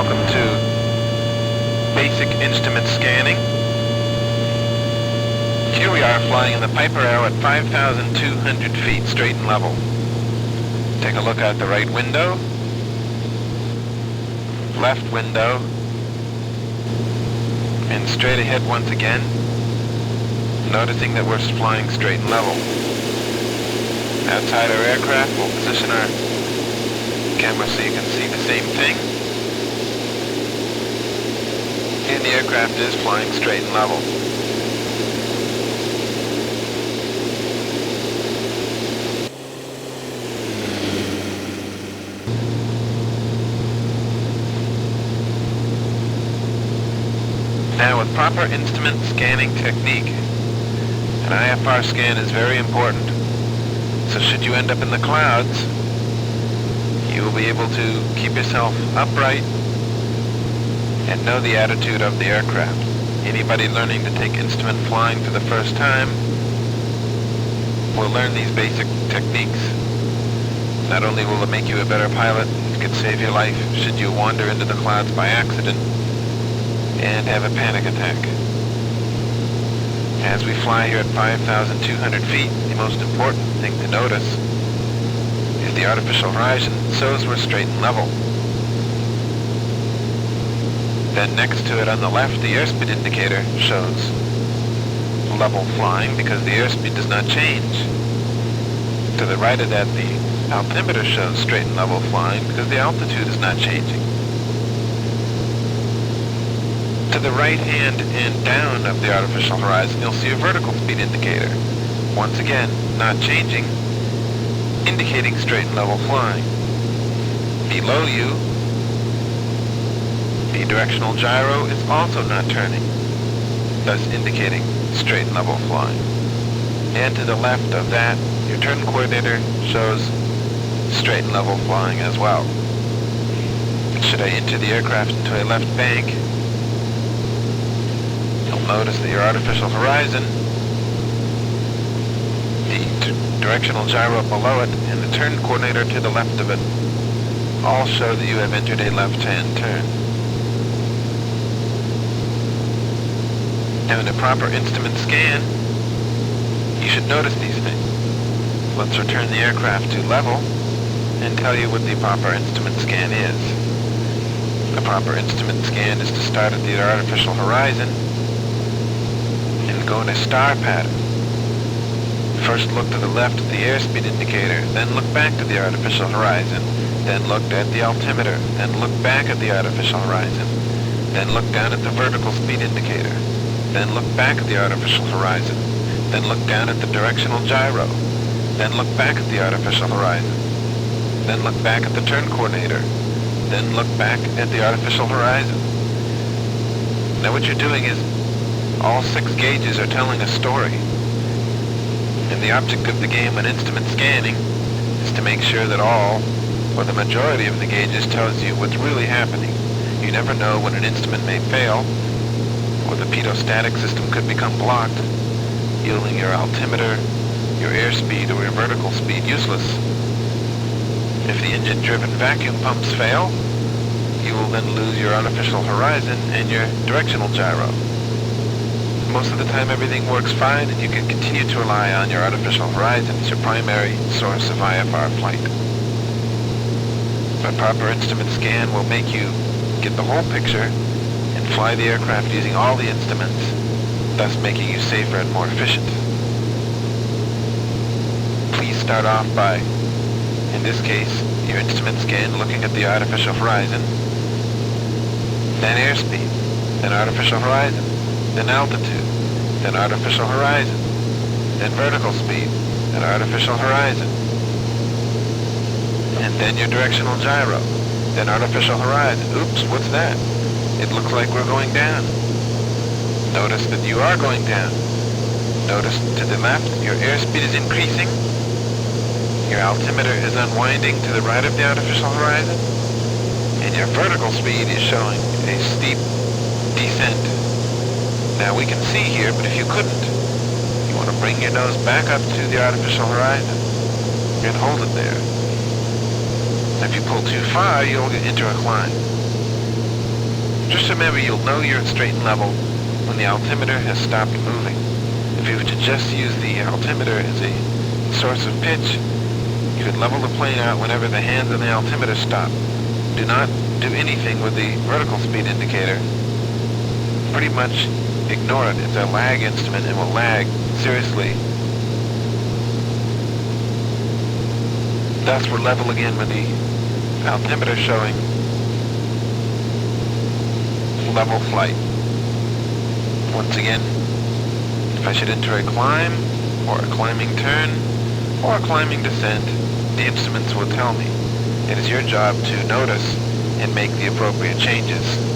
Welcome to basic instrument scanning. Here we are flying in the Piper Arrow at 5,200 feet straight and level. Take a look out the right window, left window, and straight ahead once again, noticing that we're flying straight and level. Outside our aircraft, we'll position our camera so you can see the same thing. And the aircraft is flying straight and level. Now, with proper instrument scanning technique, an IFR scan is very important. So should you end up in the clouds, you will be able to keep yourself upright and know the attitude of the aircraft. Anybody learning to take instrument flying for the first time will learn these basic techniques. Not only will it make you a better pilot, it could save your life should you wander into the clouds by accident and have a panic attack. As we fly here at 5,200 feet, the most important thing to notice is the artificial horizon shows we're straight and level. Then next to it on the left, the airspeed indicator shows level flying because the airspeed does not change. To the right of that, the altimeter shows straight and level flying because the altitude is not changing. To the right hand and down of the artificial horizon, you'll see a vertical speed indicator. Once again, not changing, indicating straight and level flying. Below you, the directional gyro is also not turning, thus indicating straight and level flying. And to the left of that, your turn coordinator shows straight and level flying as well. Should I enter the aircraft into a left bank, you'll notice that your artificial horizon, the directional gyro below it, and the turn coordinator to the left of it all show that you have entered a left-hand turn. Now in a proper instrument scan, you should notice these things. Let's return the aircraft to level and tell you what the proper instrument scan is. The proper instrument scan is to start at the artificial horizon and go in a star pattern. First look to the left at the airspeed indicator, then look back to the artificial horizon, then look at the altimeter, then look back at the artificial horizon, then look down at the vertical speed indicator, then look back at the artificial horizon, then look down at the directional gyro, then look back at the artificial horizon, then look back at the turn coordinator, then look back at the artificial horizon. Now what you're doing is all 6 gauges are telling a story. And the object of the game when instrument scanning is to make sure that all, or the majority of the gauges tells you what's really happening. You never know when an instrument may fail, or the pitot-static system could become blocked, yielding your altimeter, your airspeed, or your vertical speed useless. If the engine-driven vacuum pumps fail, you will then lose your artificial horizon and your directional gyro. Most of the time everything works fine and you can continue to rely on your artificial horizon as your primary source of IFR flight. A proper instrument scan will make you get the whole picture and fly the aircraft using all the instruments, thus making you safer and more efficient. Please start off by, in this case, your instrument scan looking at the artificial horizon, then airspeed, then artificial horizon, then altitude, then artificial horizon, then vertical speed, then artificial horizon, and then your directional gyro, then artificial horizon. Oops, what's that? It looks like we're going down. Notice that you are going down. Notice to the left, your airspeed is increasing, your altimeter is unwinding to the right of the artificial horizon, and your vertical speed is showing a steep descent. Now we can see here, but if you couldn't, you want to bring your nose back up to the artificial horizon and hold it there. If you pull too far, you'll enter a climb. Just remember, you'll know you're at straight and level when the altimeter has stopped moving. If you were to just use the altimeter as a source of pitch, you could level the plane out whenever the hands on the altimeter stop. Do not do anything with the vertical speed indicator. Pretty much ignore it. It's a lag instrument and will lag seriously. Thus we're level again with the altimeter showing level flight. Once again, if I should enter a climb, or a climbing turn, or a climbing descent, the instruments will tell me. It is your job to notice and make the appropriate changes.